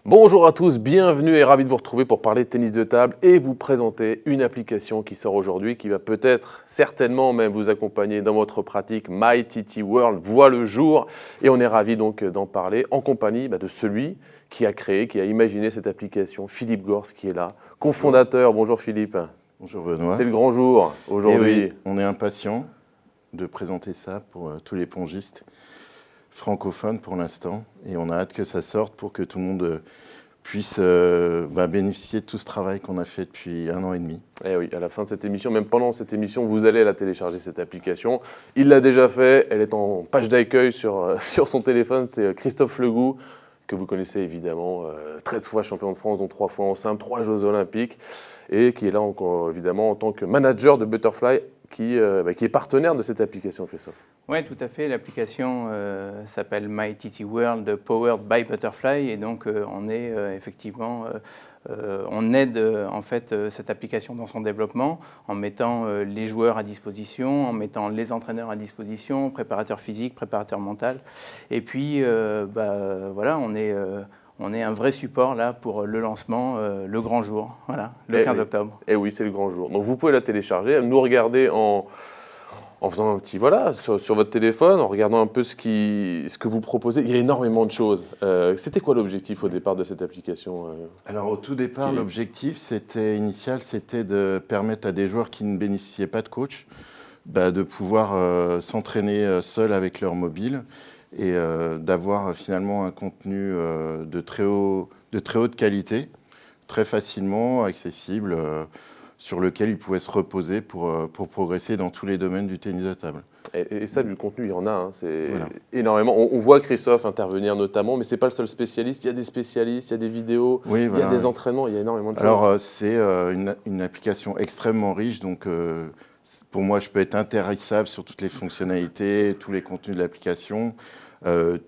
Bonjour à tous, bienvenue et ravi de vous retrouver pour parler de tennis de table et vous présenter une application qui sort aujourd'hui qui va peut-être, certainement même vous accompagner dans votre pratique. MyTT World voit le jour et on est ravi donc d'en parler en compagnie de celui qui a créé, qui a imaginé cette application, Philippe Gors qui est là, cofondateur. Bonjour Philippe. Bonjour Benoît. C'est le grand jour aujourd'hui. Oui, on est impatient de présenter ça pour tous les pongistes francophones pour l'instant et on a hâte que ça sorte pour que tout le monde puisse bénéficier de tout ce travail qu'on a fait depuis 1 an et demi. Et oui, à la fin de cette émission, même pendant cette émission, vous allez la télécharger cette application. Il l'a déjà fait, elle est en page d'accueil sur son téléphone, c'est Christophe Legout, que vous connaissez évidemment, 13 fois champion de France, dont 3 fois en simple, 3 Jeux Olympiques, et qui est là encore, évidemment en tant que manager de Butterfly, qui est partenaire de cette application, Christophe. Oui, tout à fait. L'application s'appelle MyTT World, Powered by Butterfly, et donc on est effectivement, on aide en fait cette application dans son développement en mettant les joueurs à disposition, en mettant les entraîneurs à disposition, préparateurs physiques, préparateurs mentaux, et puis voilà, on est un vrai support là pour le lancement, le grand jour, voilà, le 15 octobre. Et oui, c'est le grand jour. Donc vous pouvez la télécharger, nous regarder en faisant un petit, voilà, sur votre téléphone, en regardant un peu ce que vous proposez. Il y a énormément de choses. C'était quoi l'objectif au départ de cette application Alors au tout départ, l'objectif initial, c'était de permettre à des joueurs qui ne bénéficiaient pas de coach de pouvoir s'entraîner seuls avec leur mobile et d'avoir finalement un contenu de très haute qualité, très facilement accessible, sur lequel ils pouvaient se reposer pour progresser dans tous les domaines du tennis de table. Et ça, du contenu, il y en a, c'est Voilà. énormément. On voit Christophe intervenir notamment, mais ce n'est pas le seul spécialiste. Il y a des spécialistes, il y a des vidéos, Oui, il y a des entraînements, il y a énormément de choses. Alors, c'est une application extrêmement riche, donc pour moi, je peux être intarissable sur toutes les fonctionnalités, tous les contenus de l'application.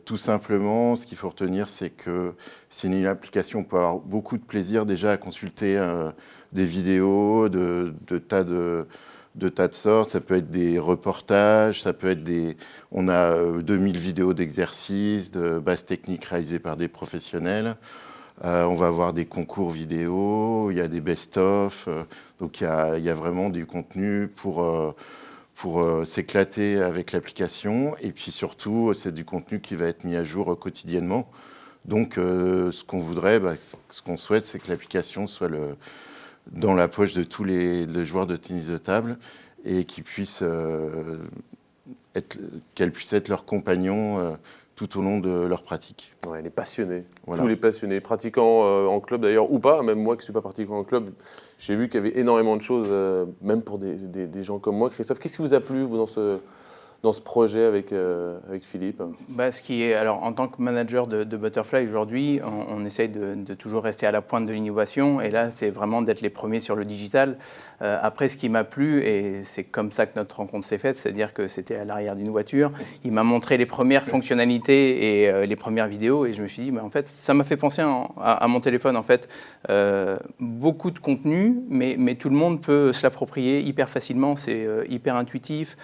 Tout simplement, ce qu'il faut retenir, c'est que c'est une application où on peut avoir beaucoup de plaisir déjà à consulter des vidéos de tas de sortes. Ça peut être des reportages, ça peut être on a 2000 vidéos d'exercices, de bases techniques réalisées par des professionnels. On va avoir des concours vidéo, il y a des best-of. Donc il y a vraiment du contenu pour s'éclater avec l'application. Et puis surtout, c'est du contenu qui va être mis à jour quotidiennement. Donc ce qu'on voudrait, ce qu'on souhaite, c'est que l'application soit dans la poche de tous les joueurs de tennis de table et qu'elle puisse être leur compagnon tout au long de leur pratique. Ouais, les passionnés, voilà. Tous les passionnés, pratiquants en club d'ailleurs ou pas, même moi qui ne suis pas pratiquant en club, j'ai vu qu'il y avait énormément de choses, même pour des gens comme moi. Christophe, qu'est-ce qui vous a plu, vous, dans ce projet avec Philippe? Alors, en tant que manager de Butterfly aujourd'hui, on essaye de toujours rester à la pointe de l'innovation, et là, c'est vraiment d'être les premiers sur le digital. Après, ce qui m'a plu, et c'est comme ça que notre rencontre s'est faite, c'est-à-dire que c'était à l'arrière d'une voiture, il m'a montré les premières fonctionnalités et les premières vidéos, et je me suis dit, en fait, ça m'a fait penser à mon téléphone, en fait. Beaucoup de contenu, mais tout le monde peut se l'approprier hyper facilement, c'est hyper intuitif,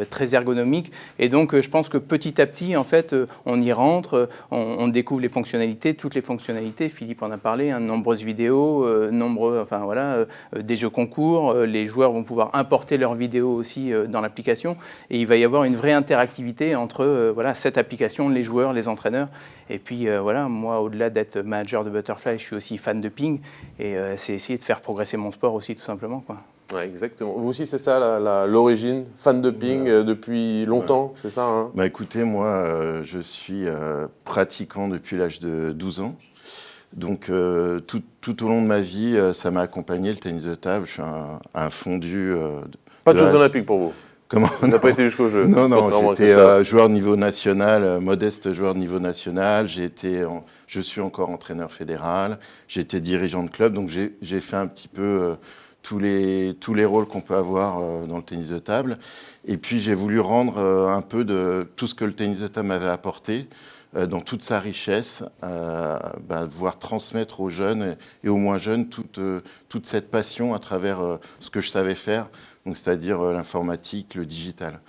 très ergonomique. Et donc, je pense que petit à petit, en fait, on y rentre, on découvre les fonctionnalités, toutes les fonctionnalités. Philippe en a parlé, nombreuses vidéos, des jeux concours. Les joueurs vont pouvoir importer leurs vidéos aussi dans l'application. Et il va y avoir une vraie interactivité entre cette application, les joueurs, les entraîneurs. Et puis, moi, au-delà d'être manager de Butterfly, je suis aussi fan de ping. Et c'est essayer de faire progresser mon sport aussi, tout simplement, quoi. Ouais, exactement. Vous aussi, c'est ça l'origine, fan de ping depuis longtemps, c'est ça hein? Écoutez, moi, je suis pratiquant depuis l'âge de 12 ans. Donc, tout au long de ma vie, ça m'a accompagné, le tennis de table. Je suis un fondu. Pas de Jeux Olympiques pour vous? Comment? On n'a pas été jusqu'au jeu? Non, j'étais joueur de niveau national, modeste joueur de niveau national. Je suis encore entraîneur fédéral. J'ai été dirigeant de club, donc j'ai fait un petit peu tous les rôles qu'on peut avoir dans le tennis de table. Et puis j'ai voulu rendre un peu de tout ce que le tennis de table m'avait apporté, dans toute sa richesse, pouvoir transmettre aux jeunes et aux moins jeunes toute cette passion à travers ce que je savais faire, donc c'est-à-dire l'informatique, le digital.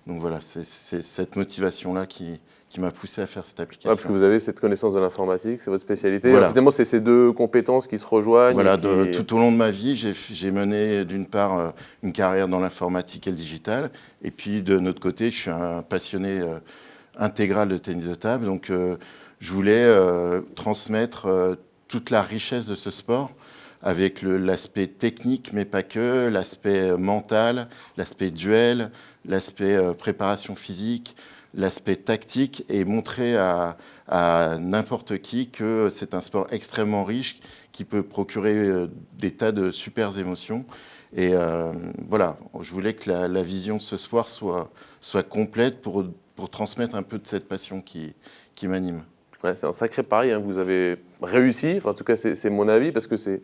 Donc voilà, c'est cette motivation-là qui m'a poussé à faire cette application. Parce que vous avez cette connaissance de l'informatique, c'est votre spécialité. Voilà. Finalement, c'est ces deux compétences qui se rejoignent. Voilà, tout au long de ma vie, j'ai mené d'une part une carrière dans l'informatique et le digital, et puis de notre côté, je suis un passionné intégral de tennis de table. Donc je voulais transmettre toute la richesse de ce sport avec l'aspect technique, mais pas que, l'aspect mental, l'aspect duel, l'aspect préparation physique, l'aspect tactique, et montrer à n'importe qui que c'est un sport extrêmement riche qui peut procurer des tas de super émotions. Et voilà, je voulais que la vision de ce sport soit complète pour transmettre un peu de cette passion qui m'anime. Ouais, c'est un sacré pari, hein, que vous avez réussi, enfin, en tout cas c'est mon avis, parce que c'est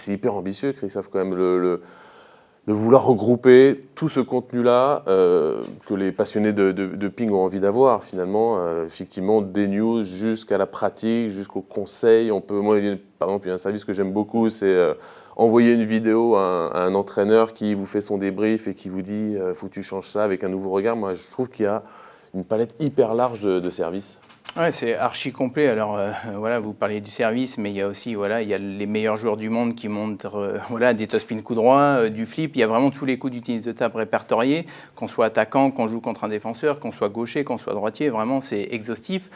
hyper ambitieux, Christophe, quand même, de vouloir regrouper tout ce contenu-là que les passionnés de ping ont envie d'avoir, finalement, effectivement, des news jusqu'à la pratique, jusqu'au conseil. Moi, par exemple, il y a un service que j'aime beaucoup, c'est envoyer une vidéo à un entraîneur qui vous fait son débrief et qui vous dit « faut que tu changes ça avec un nouveau regard ». Moi, je trouve qu'il y a une palette hyper large de services. Ouais, c'est archi complet. Alors voilà, vous parliez du service, mais il y a aussi il y a les meilleurs joueurs du monde qui montrent des top-spin coup droit, du flip. Il y a vraiment tous les coups du tennis de table répertoriés, qu'on soit attaquant, qu'on joue contre un défenseur, qu'on soit gaucher, qu'on soit droitier. Vraiment, c'est exhaustif.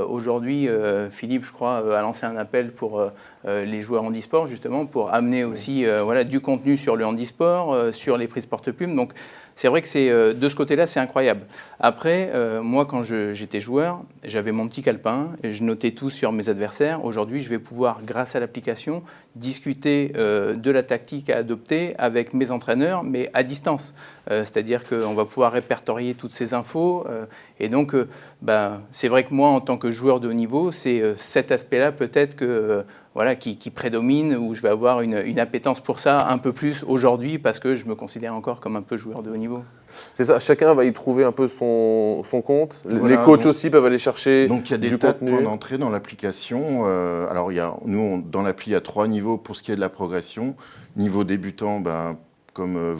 Aujourd'hui, Philippe, je crois, a lancé un appel pour les joueurs handisport, justement, pour amener aussi du contenu sur le handisport, sur les prises porte-plume. Donc, c'est vrai que de ce côté-là, c'est incroyable. Après, moi, quand j'étais joueur, j'avais mon petit calepin, et je notais tout sur mes adversaires. Aujourd'hui, je vais pouvoir, grâce à l'application, discuter de la tactique à adopter avec mes entraîneurs, mais à distance. C'est-à-dire qu'on va pouvoir répertorier toutes ces infos. Et donc, c'est vrai que moi, en tant que joueur de haut niveau, c'est cet aspect-là peut-être qui prédomine, où je vais avoir une appétence pour ça un peu plus aujourd'hui, parce que je me considère encore comme un peu joueur de haut niveau. C'est ça, chacun va y trouver un peu son compte. Voilà, les coachs aussi peuvent aller chercher donc il y a des tas de points d'entrée dans l'application. Alors dans l'appli, il y a 3 niveaux pour ce qui est de la progression. Niveau débutant, comme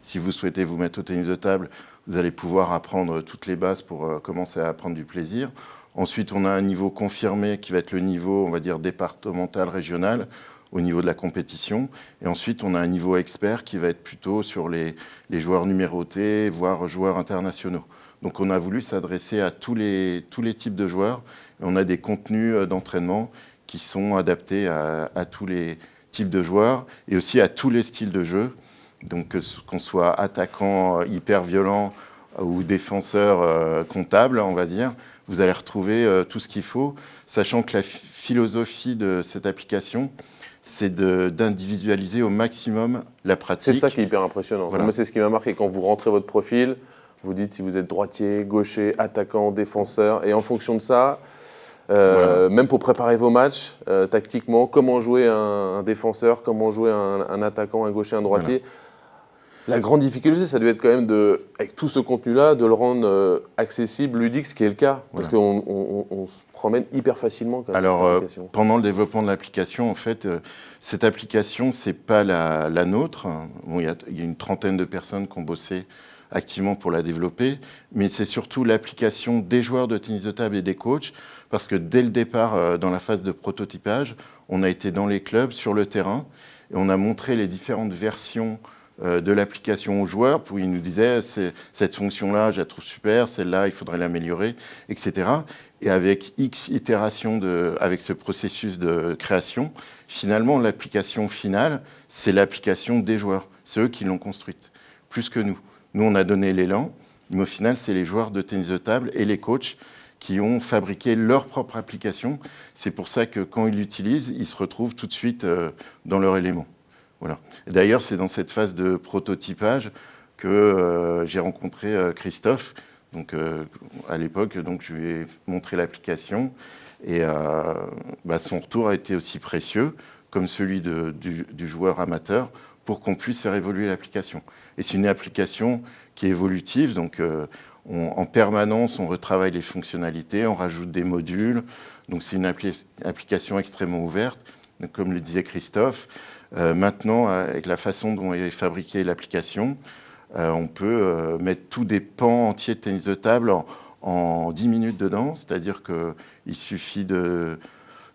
si vous souhaitez vous mettre au tennis de table, vous allez pouvoir apprendre toutes les bases pour commencer à prendre du plaisir. Ensuite, on a un niveau confirmé qui va être le niveau, on va dire, départemental, régional, au niveau de la compétition. Et ensuite, on a un niveau expert qui va être plutôt sur les joueurs numérotés, voire joueurs internationaux. Donc, on a voulu s'adresser à tous les types de joueurs. Et on a des contenus d'entraînement qui sont adaptés à tous les types de joueurs et aussi à tous les styles de jeu. Donc, qu'on soit attaquant hyper violent ou défenseur comptable, on va dire, vous allez retrouver tout ce qu'il faut, sachant que la philosophie de cette application, c'est d'individualiser au maximum la pratique. C'est ça qui est hyper impressionnant. Voilà. Moi, c'est ce qui m'a marqué. Quand vous rentrez votre profil, vous dites si vous êtes droitier, gaucher, attaquant, défenseur, et en fonction de ça, même pour préparer vos matchs, tactiquement, comment jouer un défenseur, comment jouer un attaquant, un gaucher, un droitier. Voilà. La grande difficulté, ça devait être quand même, avec tout ce contenu-là, de le rendre accessible, ludique, ce qui est le cas. Parce qu'on se promène hyper facilement. Quand même. Alors, pendant le développement de l'application, en fait, cette application, ce n'est pas la nôtre. Bon, il y a une trentaine de personnes qui ont bossé activement pour la développer, mais c'est surtout l'application des joueurs de tennis de table et des coachs, parce que dès le départ, dans la phase de prototypage, on a été dans les clubs, sur le terrain, et on a montré les différentes versions de l'application aux joueurs, où ils nous disaient cette fonction-là, je la trouve super, celle-là, il faudrait l'améliorer, etc. Et avec X itérations avec ce processus de création, finalement, l'application finale, c'est l'application des joueurs. C'est eux qui l'ont construite, plus que nous. Nous, on a donné l'élan, mais au final, c'est les joueurs de tennis de table et les coachs qui ont fabriqué leur propre application. C'est pour ça que quand ils l'utilisent, ils se retrouvent tout de suite dans leur élément. Voilà. D'ailleurs, c'est dans cette phase de prototypage que j'ai rencontré Christophe. Donc, à l'époque, je lui ai montré l'application et son retour a été aussi précieux, comme celui du joueur amateur, pour qu'on puisse faire évoluer l'application. Et c'est une application qui est évolutive, donc en permanence, on retravaille les fonctionnalités, on rajoute des modules. Donc, c'est une application extrêmement ouverte, donc, comme le disait Christophe. Maintenant, avec la façon dont est fabriquée l'application, on peut mettre tous des pans entiers de tennis de table en 10 minutes dedans, c'est-à-dire qu'il suffit de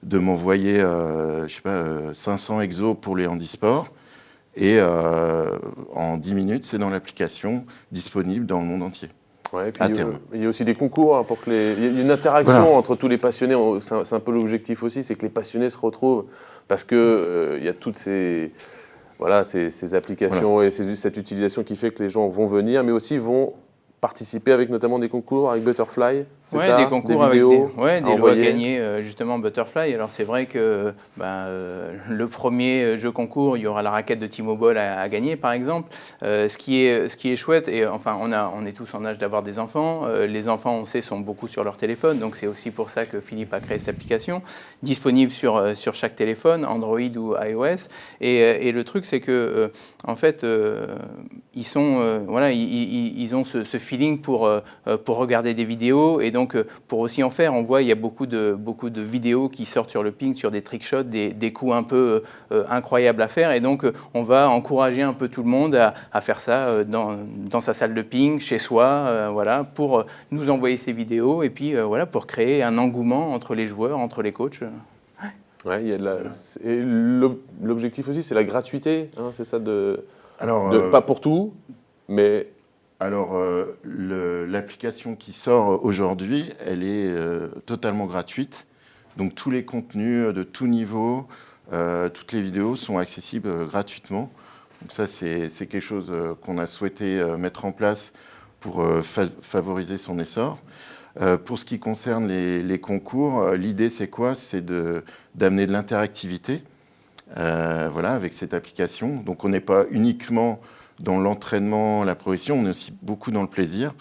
m'envoyer, je sais pas, 500 exos pour les handisports, et en 10 minutes, c'est dans l'application, disponible dans le monde entier. Ouais, et puis À terme. Il y a aussi des concours pour que il y a une interaction entre tous les passionnés. C'est un peu l'objectif aussi, c'est que les passionnés se retrouvent parce que il y a toutes ces applications et cette utilisation qui fait que les gens vont venir, mais aussi vont participer avec notamment des concours avec Butterfly. C'est ça, des concours des vidéos avec des lots à gagner, justement Butterfly. Alors c'est vrai que le premier jeu concours, il y aura la raquette de T-Mobile à gagner par exemple. Ce qui est chouette, et enfin on est tous en âge d'avoir des enfants. Les enfants, on sait, sont beaucoup sur leur téléphone, donc c'est aussi pour ça que Philippe a créé cette application, disponible sur chaque téléphone, Android ou iOS. Et le truc, c'est que en fait, ils ont ce feeling pour regarder des vidéos. Et donc, pour aussi en faire, on voit il y a beaucoup de vidéos qui sortent sur le ping, sur des trickshots, des coups un peu incroyables à faire. Et donc, on va encourager un peu tout le monde à faire ça dans sa salle de ping, chez soi, pour nous envoyer ces vidéos et puis pour créer un engouement entre les joueurs, entre les coachs. Ouais, il y a et l'objectif aussi, c'est la gratuité, hein, c'est ça pas pour tout, mais... Alors, l'application qui sort aujourd'hui, elle est totalement gratuite. Donc, tous les contenus de tout niveau, toutes les vidéos sont accessibles gratuitement. Donc, ça, c'est quelque chose qu'on a souhaité mettre en place pour favoriser son essor. Pour ce qui concerne les concours, l'idée, c'est quoi? C'est d'amener de l'interactivité avec cette application. Donc, on n'est pas uniquement dans l'entraînement, la progression, on est aussi beaucoup dans le plaisir.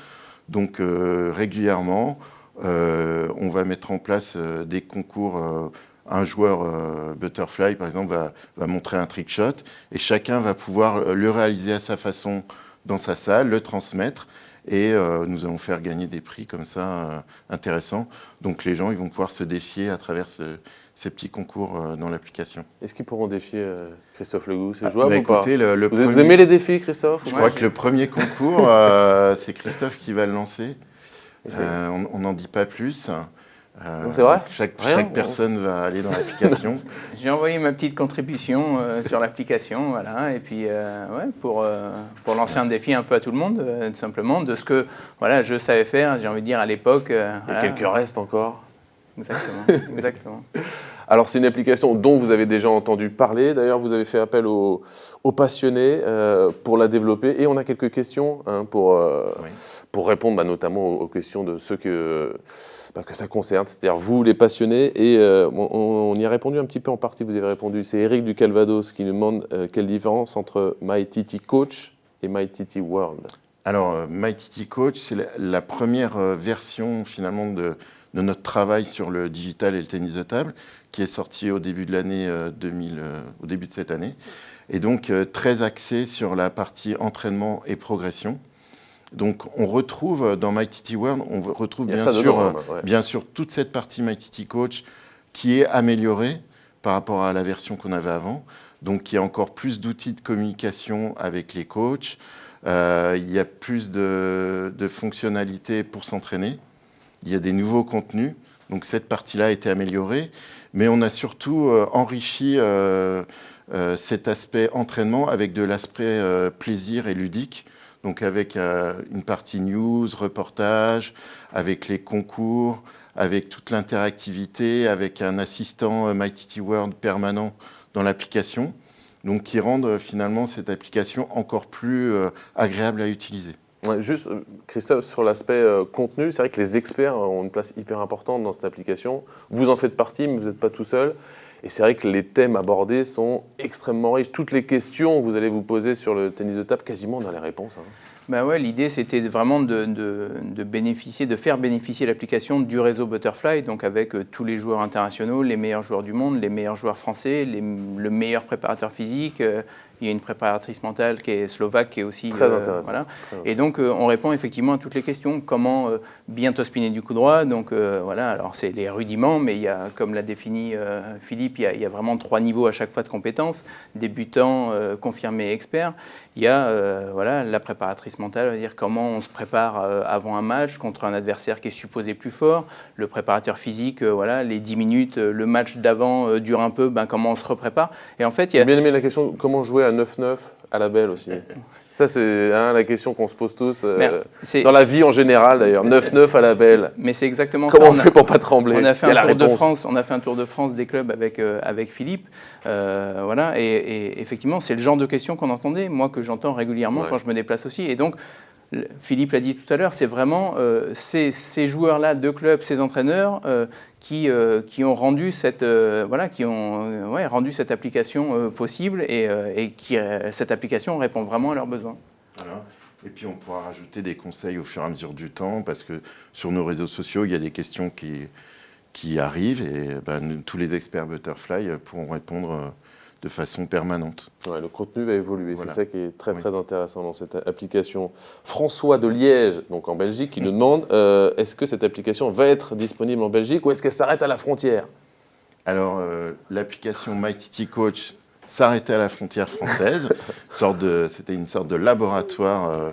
Donc régulièrement, on va mettre en place des concours. Un joueur Butterfly, par exemple, va montrer un trick shot et chacun va pouvoir le réaliser à sa façon dans sa salle, le transmettre et nous allons faire gagner des prix comme ça intéressants. Donc les gens ils vont pouvoir se défier à travers ces petits concours dans l'application. Est-ce qu'ils pourront défier Christophe Legout? C'est jouable ou écoutez, pas? Vous aimez les défis, Christophe? Je crois que le premier concours, c'est Christophe qui va le lancer. On n'en dit pas plus. C'est vrai? Chaque personne va aller dans l'application. J'ai envoyé ma petite contribution sur l'application, et puis pour lancer un défi un peu à tout le monde, tout simplement, de ce que je savais faire, j'ai envie de dire à l'époque. Il y a quelques restes encore. Exactement. Alors c'est une application dont vous avez déjà entendu parler. D'ailleurs, vous avez fait appel aux passionnés pour la développer. Et on a quelques questions pour répondre notamment aux questions de ceux que ça concerne, c'est-à-dire vous, les passionnés. Et on y a répondu un petit peu en partie, vous avez répondu. C'est Eric du Calvados qui nous demande quelle différence entre MyTT Coach et MyTT World. Alors, MyTT Coach, c'est la première version finalement de notre travail sur le digital et le tennis de table, qui est sorti au début de l'année 2000, au début de cette année. Et donc, très axé sur la partie entraînement et progression. Donc, on retrouve dans MyTT World, on retrouve bien sûr toute cette partie MyTT Coach qui est améliorée par rapport à la version qu'on avait avant. Donc, il y a encore plus d'outils de communication avec les coachs. Il y a plus de fonctionnalités pour s'entraîner. Il y a des nouveaux contenus. Donc, cette partie-là a été améliorée. Mais on a surtout enrichi cet aspect entraînement avec de l'aspect plaisir et ludique. Donc avec une partie news, reportage, avec les concours, avec toute l'interactivité, avec un assistant MyTT World permanent dans l'application, donc qui rendent finalement cette application encore plus agréable à utiliser. Ouais, juste, Christophe, sur l'aspect contenu, c'est vrai que les experts ont une place hyper importante dans cette application. Vous en faites partie, mais vous n'êtes pas tout seul. Et c'est vrai que les thèmes abordés sont extrêmement riches. Toutes les questions que vous allez vous poser sur le tennis de table, quasiment on a les réponses. L'idée c'était vraiment de faire bénéficier l'application du réseau Butterfly, donc avec tous les joueurs internationaux, les meilleurs joueurs du monde, les meilleurs joueurs français, le meilleur préparateur physique, Il y a une préparatrice mentale qui est slovaque, qui est aussi... Très intéressant. Voilà. Très Et donc, on répond effectivement à toutes les questions. Comment bien top spinner du coup droit? Donc, voilà, alors c'est les rudiments, mais il y a, comme l'a défini Philippe, il y a vraiment 3 niveaux à chaque fois de compétences. Débutant, confirmé, expert. Il y a voilà, la préparatrice mentale, c'est-à-dire comment on se prépare avant un match contre un adversaire qui est supposé plus fort. Le préparateur physique, voilà, les 10 minutes, le match d'avant dure un peu, ben, comment on se reprépare. Et en fait, il y a... J'ai bien aimé la question, comment jouer à 9-9 à la belle aussi. Ça, c'est la question qu'on se pose tous, dans la vie en général d'ailleurs. 9-9 à la belle. Mais c'est exactement Comment ça. on fait pour pas trembler? On a fait un tour de France des clubs avec Philippe. Voilà, et effectivement, c'est le genre de questions qu'on entendait, moi, que j'entends régulièrement quand je me déplace aussi. Et donc, Philippe l'a dit tout à l'heure, c'est vraiment ces joueurs-là de club, ces entraîneurs qui ont rendu cette, rendu cette application possible et cette application répond vraiment à leurs besoins. Voilà. Et puis on pourra rajouter des conseils au fur et à mesure du temps parce que sur nos réseaux sociaux, il y a des questions qui arrivent et tous les experts Butterfly pourront répondre de façon permanente. Ouais, le contenu va évoluer, Voilà. c'est ça qui est très très intéressant dans cette application. François de Liège, donc en Belgique, qui nous demande est-ce que cette application va être disponible en Belgique ou est-ce qu'elle s'arrête à la frontière? Alors, l'application MyTT Coach s'arrêtait à la frontière française. C'était une sorte de laboratoire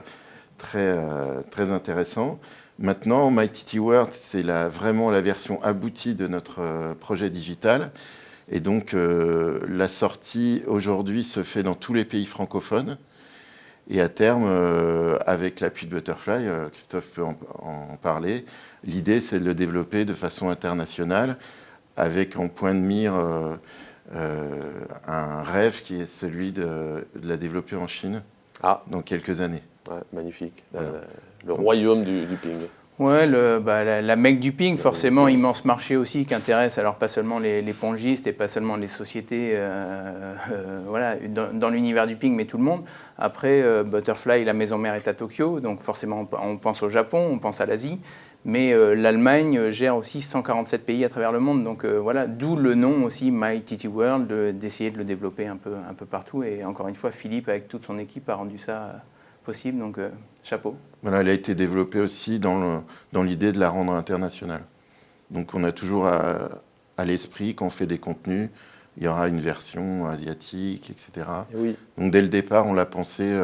très intéressant. Maintenant, MyTT World, c'est vraiment la version aboutie de notre projet digital. Et donc, la sortie aujourd'hui se fait dans tous les pays francophones. Et à terme, avec l'appui de Butterfly, Christophe peut en parler, l'idée, c'est de le développer de façon internationale, avec en point de mire un rêve qui est celui de la développer en Chine dans quelques années. Ouais, magnifique. Voilà. Le royaume du ping. Ouais, la mecque du ping, forcément, immense marché aussi qui intéresse alors pas seulement les pongistes et pas seulement les sociétés voilà, dans l'univers du ping, mais tout le monde. Après, Butterfly, la maison mère est à Tokyo, donc forcément on pense au Japon, on pense à l'Asie, mais l'Allemagne gère aussi 147 pays à travers le monde, donc voilà, d'où le nom aussi MyTT World, d'essayer de le développer un peu partout. Et encore une fois, Philippe, avec toute son équipe, a rendu ça possible, donc chapeau. Voilà, elle a été développée aussi dans l'idée de la rendre internationale. Donc on a toujours à l'esprit, quand on fait des contenus, il y aura une version asiatique, etc. Et oui. Donc dès le départ, on l'a pensé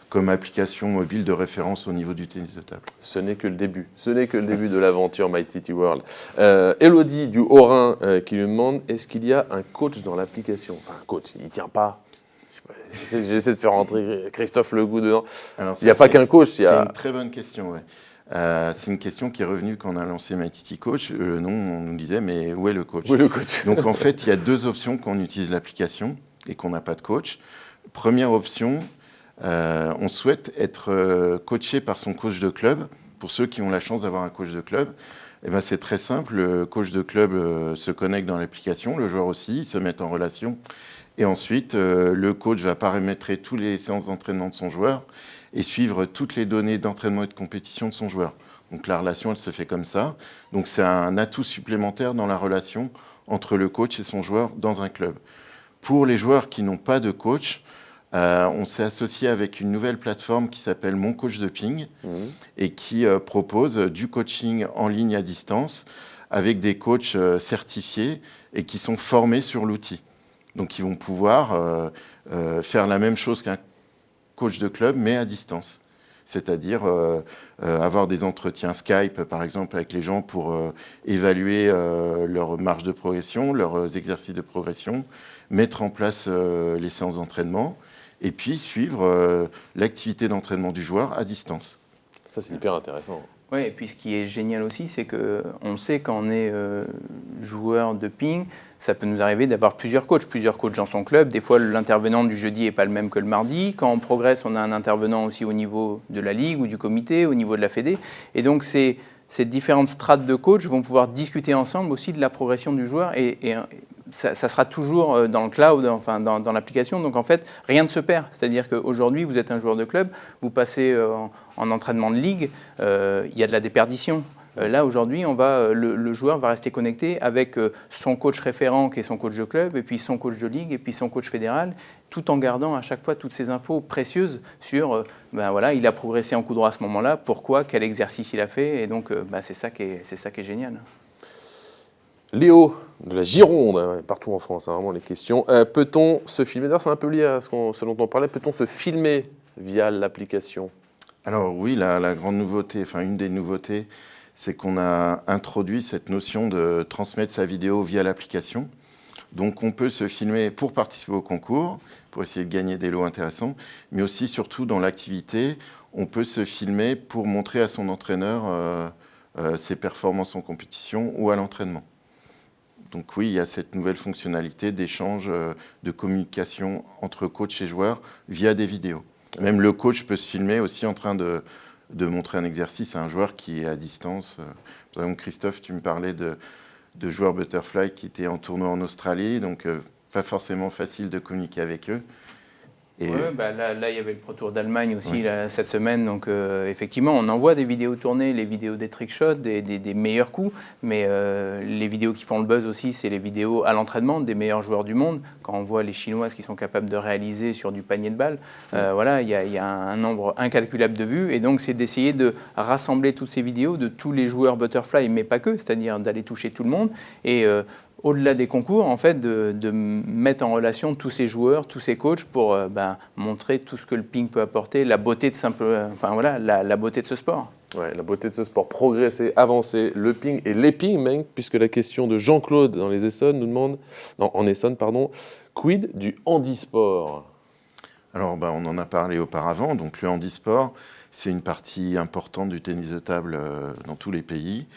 comme application mobile de référence au niveau du tennis de table. Ce n'est que le début. Ce n'est que le début de l'aventure MyTT World. Elodie du Haut-Rhin qui lui demande est-ce qu'il y a un coach dans l'application? Enfin, un coach, il ne tient pas. J'essaie de faire rentrer Christophe Legout dedans. Alors, Il n'y a pas qu'un coach. C'est une très bonne question. Ouais. C'est une question qui est revenue quand on a lancé MyTT Coach. Le nom, on nous disait, mais où est le coach? Où est le coach? Donc en fait, il y a 2 options quand on utilise l'application et qu'on n'a pas de coach. Première option, on souhaite être coaché par son coach de club. Pour ceux qui ont la chance d'avoir un coach de club, eh ben, c'est très simple. Le coach de club se connecte dans l'application, le joueur aussi, ils se mettent en relation. Et ensuite, le coach va paramétrer toutes les séances d'entraînement de son joueur et suivre toutes les données d'entraînement et de compétition de son joueur. Donc la relation, elle se fait comme ça. Donc c'est un atout supplémentaire dans la relation entre le coach et son joueur dans un club. Pour les joueurs qui n'ont pas de coach, on s'est associé avec une nouvelle plateforme qui s'appelle Mon Coach de Ping et qui propose du coaching en ligne à distance avec des coachs certifiés et qui sont formés sur l'outil. Donc, ils vont pouvoir faire la même chose qu'un coach de club, mais à distance. C'est-à-dire avoir des entretiens Skype, par exemple, avec les gens pour évaluer leur marge de progression, leurs exercices de progression, mettre en place les séances d'entraînement et puis suivre l'activité d'entraînement du joueur à distance. Ça, c'est hyper intéressant. Oui, et puis ce qui est génial aussi, c'est qu'on sait quand on est joueur de ping, ça peut nous arriver d'avoir plusieurs coachs dans son club. Des fois, l'intervenant du jeudi n'est pas le même que le mardi. Quand on progresse, on a un intervenant aussi au niveau de la ligue ou du comité, au niveau de la fédé. Et donc, ces différentes strates de coachs vont pouvoir discuter ensemble aussi de la progression du joueur. Et ça sera toujours dans le cloud, enfin dans l'application. Donc en fait, rien ne se perd. C'est-à-dire qu'aujourd'hui, vous êtes un joueur de club, vous passez en entraînement de ligue, il y a de la déperdition. Là, aujourd'hui, le joueur va rester connecté avec son coach référent qui est son coach de club, et puis son coach de ligue, et puis son coach fédéral, tout en gardant à chaque fois toutes ces infos précieuses sur, voilà, il a progressé en coup droit à ce moment-là, pourquoi, quel exercice il a fait, et donc c'est ça qui est génial. Léo, de la Gironde, partout en France, vraiment les questions. Peut-on se filmer, d'ailleurs c'est un peu lié à ce dont on parlait, peut-on se filmer via l'application? Alors oui, la grande nouveauté, enfin une des nouveautés, c'est qu'on a introduit cette notion de transmettre sa vidéo via l'application. Donc on peut se filmer pour participer au concours, pour essayer de gagner des lots intéressants, mais aussi surtout dans l'activité, on peut se filmer pour montrer à son entraîneur ses performances en compétition ou à l'entraînement. Donc oui, il y a cette nouvelle fonctionnalité d'échange, de communication entre coach et joueur via des vidéos. Même le coach peut se filmer aussi en train de montrer un exercice à un joueur qui est à distance. Par exemple, Christophe, tu me parlais de joueurs butterfly qui étaient en tournoi en Australie, donc pas forcément facile de communiquer avec eux. Et là, il y avait le Pro Tour d'Allemagne aussi cette semaine. Donc, effectivement, on envoie des vidéos tournées, les vidéos des trickshots, des meilleurs coups. Mais les vidéos qui font le buzz aussi, c'est les vidéos à l'entraînement des meilleurs joueurs du monde. Quand on voit les Chinois, ce qu'ils sont capables de réaliser sur du panier de balles, voilà, il y a un nombre incalculable de vues. Et donc, c'est d'essayer de rassembler toutes ces vidéos de tous les joueurs butterfly, mais pas que, c'est-à-dire d'aller toucher tout le monde. Et au-delà des concours, en fait, de mettre en relation tous ces joueurs, tous ces coachs pour montrer tout ce que le ping peut apporter, la beauté de la beauté de ce sport. Ouais, la beauté de ce sport, progresser, avancer, le ping et les ping même, puisque la question de Jean-Claude dans les Essonnes nous demande, en Essonne, pardon, quid du handisport? Alors, on en a parlé auparavant. Donc, le handisport, c'est une partie importante du tennis de table dans tous les pays.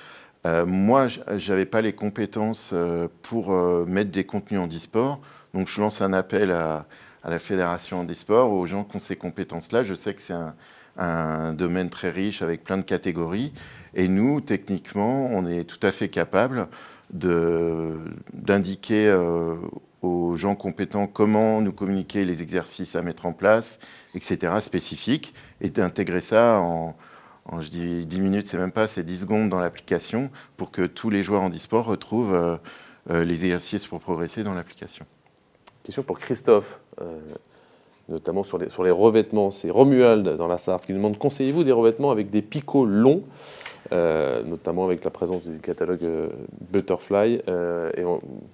Moi, je n'avais pas les compétences pour mettre des contenus handisport. Donc, je lance un appel à la Fédération handisport, aux gens qui ont ces compétences-là. Je sais que c'est un domaine très riche avec plein de catégories. Et nous, techniquement, on est tout à fait capable d'indiquer aux gens compétents comment nous communiquer les exercices à mettre en place, etc., spécifiques, et d'intégrer ça je dis 10 minutes, c'est même pas, c'est 10 secondes dans l'application pour que tous les joueurs handisport retrouvent les exercices pour progresser dans l'application. Question pour Christophe, notamment sur les revêtements. C'est Romuald dans la Sarthe qui nous demande, conseillez-vous des revêtements avec des picots longs, notamment avec la présence du catalogue Butterfly.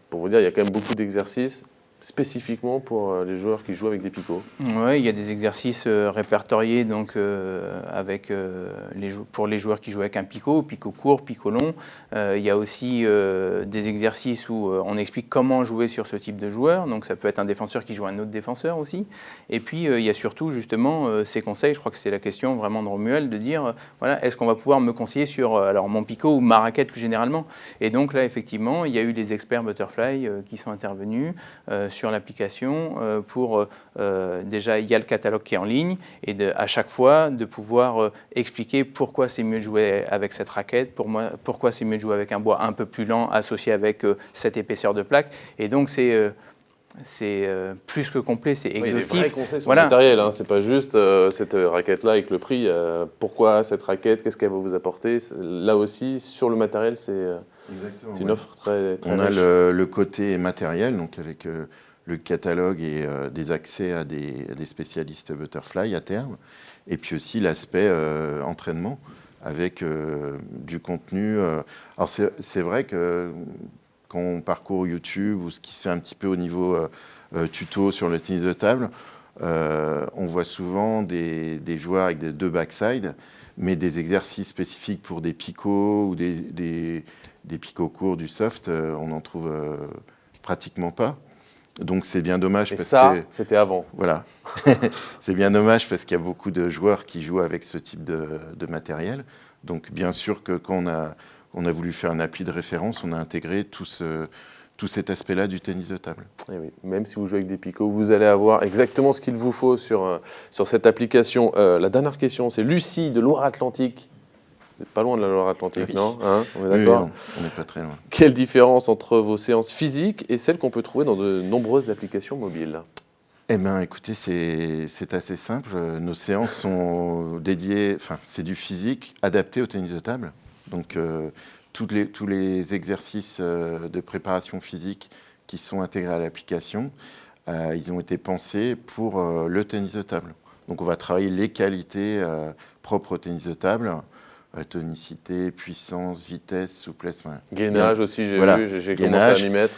Pour vous dire, il y a quand même beaucoup d'exercices spécifiquement pour les joueurs qui jouent avec des picots. Oui, il y a des exercices répertoriés donc, pour les joueurs qui jouent avec un picot court, picot long. Il y a aussi des exercices où on explique comment jouer sur ce type de joueur. Donc ça peut être un défenseur qui joue un autre défenseur aussi. Et puis il y a surtout justement ces conseils, je crois que c'est la question vraiment de Romuald, de dire voilà, est-ce qu'on va pouvoir me conseiller sur mon picot ou ma raquette plus généralement. Et donc là, effectivement, il y a eu les experts Butterfly qui sont intervenus sur l'application pour déjà il y a le catalogue qui est en ligne et à chaque fois de pouvoir expliquer pourquoi c'est mieux de jouer avec cette raquette, pourquoi c'est mieux de jouer avec un bois un peu plus lent associé avec cette épaisseur de plaque. Et donc c'est plus que complet, c'est exhaustif. Il y a des vrais conseils sur le matériel, hein. C'est pas juste cette raquette-là avec le prix. Pourquoi cette raquette, qu'est-ce qu'elle va vous apporter? Là aussi, sur le matériel, c'est une offre très, très riche. On a le côté matériel, donc avec le catalogue et des accès à des spécialistes Butterfly à terme, et puis aussi l'aspect entraînement avec du contenu. Alors c'est vrai que quand on parcourt YouTube ou ce qui se fait un petit peu au niveau tuto sur le tennis de table, on voit souvent des joueurs avec des deux backside, mais des exercices spécifiques pour des picots ou des picots courts du soft, on n'en trouve pratiquement pas. Donc c'est bien dommage c'était avant. Voilà, c'est bien dommage parce qu'il y a beaucoup de joueurs qui jouent avec ce type de matériel. Donc bien sûr que quand on a voulu faire un appli de référence, on a intégré tout cet aspect-là du tennis de table. Et oui, même si vous jouez avec des picots, vous allez avoir exactement ce qu'il vous faut sur cette application. La dernière question, c'est Lucie de Loire-Atlantique. Vous n'êtes pas loin de la Loire-Atlantique, oui. Non, hein, on est d'accord? Oui, on n'est pas très loin. Quelle différence entre vos séances physiques et celles qu'on peut trouver dans de nombreuses applications mobiles? Eh bien, écoutez, c'est assez simple. Nos séances sont dédiées, c'est du physique adapté au tennis de table. Donc tous les exercices de préparation physique qui sont intégrés à l'application, ils ont été pensés pour le tennis de table. Donc on va travailler les qualités propres au tennis de table, tonicité, puissance, vitesse, souplesse. Gainage aussi, j'ai voilà. vu, j'ai commencé à m'y mettre.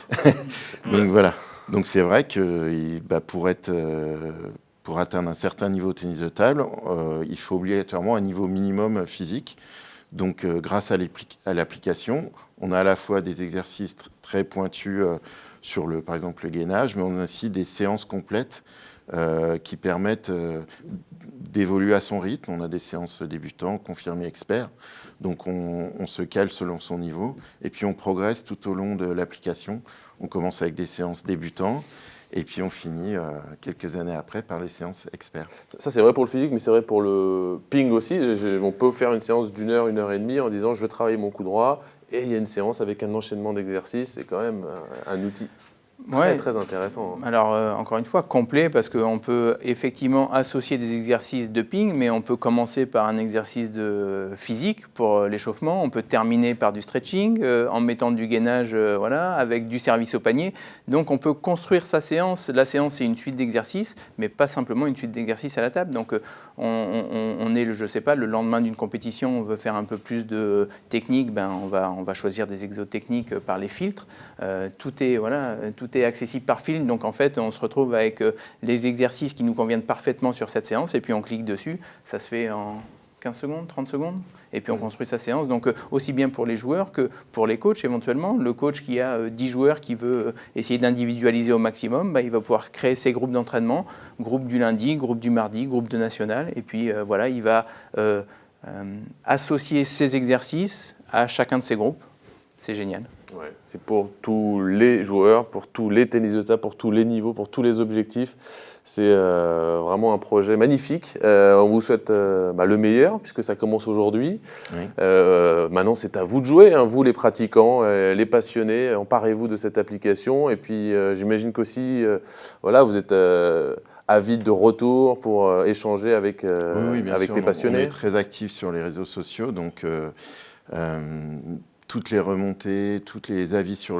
Donc voilà. Donc c'est vrai que pour atteindre un certain niveau au tennis de table, il faut obligatoirement un niveau minimum physique. Donc grâce à l'application, on a à la fois des exercices très pointus sur par exemple le gainage, mais on a aussi des séances complètes qui permettent d'évoluer à son rythme. On a des séances débutants, confirmés, experts. Donc on se cale selon son niveau et puis on progresse tout au long de l'application. On commence avec des séances débutants et puis on finit quelques années après par les séances experts. Ça c'est vrai pour le physique, mais c'est vrai pour le ping aussi. On peut faire une séance d'1 heure, 1h30 en disant je veux travailler mon coup droit et il y a une séance avec un enchaînement d'exercices. C'est quand même un outil très intéressant. Alors, encore une fois, complet, parce qu'on peut effectivement associer des exercices de ping, mais on peut commencer par un exercice de physique pour l'échauffement, on peut terminer par du stretching, en mettant du gainage, avec du service au panier. Donc, on peut construire sa séance. La séance, c'est une suite d'exercices, mais pas simplement une suite d'exercices à la table. Donc, on est, je ne sais pas, le lendemain d'une compétition, on veut faire un peu plus de technique, on va choisir des exos techniques par les filtres. Tout est accessible par film, donc en fait on se retrouve avec les exercices qui nous conviennent parfaitement sur cette séance et puis on clique dessus, ça se fait en 15 secondes, 30 secondes et puis on construit sa séance. Donc aussi bien pour les joueurs que pour les coachs éventuellement. Le coach qui a 10 joueurs qui veut essayer d'individualiser au maximum, il va pouvoir créer ses groupes d'entraînement, groupe du lundi, groupe du mardi, groupe de national et puis il va associer ses exercices à chacun de ses groupes. C'est génial. Ouais, c'est pour tous les joueurs, pour tous les tennis de table, pour tous les niveaux, pour tous les objectifs. C'est vraiment un projet magnifique. On vous souhaite le meilleur, puisque ça commence aujourd'hui. Oui. Maintenant, c'est à vous de jouer, hein, vous les pratiquants, les passionnés. Emparez-vous de cette application. Et puis, j'imagine qu'aussi, vous êtes avide de retour pour échanger avec, avec les passionnés. On est très actifs sur les réseaux sociaux, donc toutes les remontées, tous les avis sur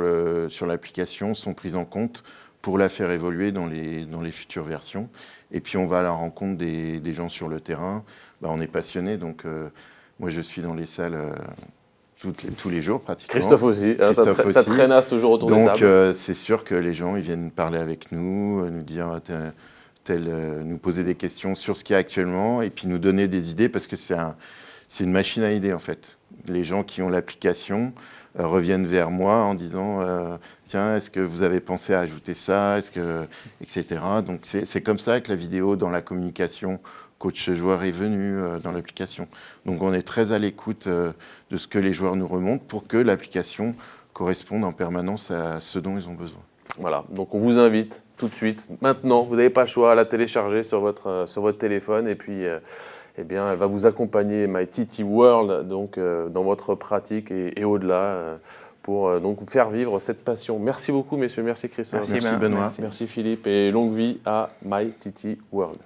l'application sont pris en compte pour la faire évoluer dans les futures versions. Et puis on va à la rencontre des gens sur le terrain. On est passionnés, donc moi je suis dans les salles tous les jours pratiquement. Christophe aussi, ça traînasse toujours autour des tables. Donc c'est sûr que les gens ils viennent parler avec nous, nous dire nous poser des questions sur ce qu'il y a actuellement et puis nous donner des idées parce que c'est une machine à idées en fait. Les gens qui ont l'application reviennent vers moi en disant tiens, est-ce que vous avez pensé à ajouter ça, etc. Donc c'est comme ça que la vidéo dans la communication coach-joueur est venue dans l'application. Donc on est très à l'écoute de ce que les joueurs nous remontent pour que l'application corresponde en permanence à ce dont ils ont besoin. Voilà, donc on vous invite tout de suite, maintenant, vous n'avez pas le choix, à la télécharger sur votre téléphone et puis elle va vous accompagner, MyTT World, donc, dans votre pratique et au-delà pour donc vous faire vivre cette passion. Merci beaucoup, messieurs. Merci, Christophe. Merci Benoît. Merci, Philippe. Et longue vie à MyTT World.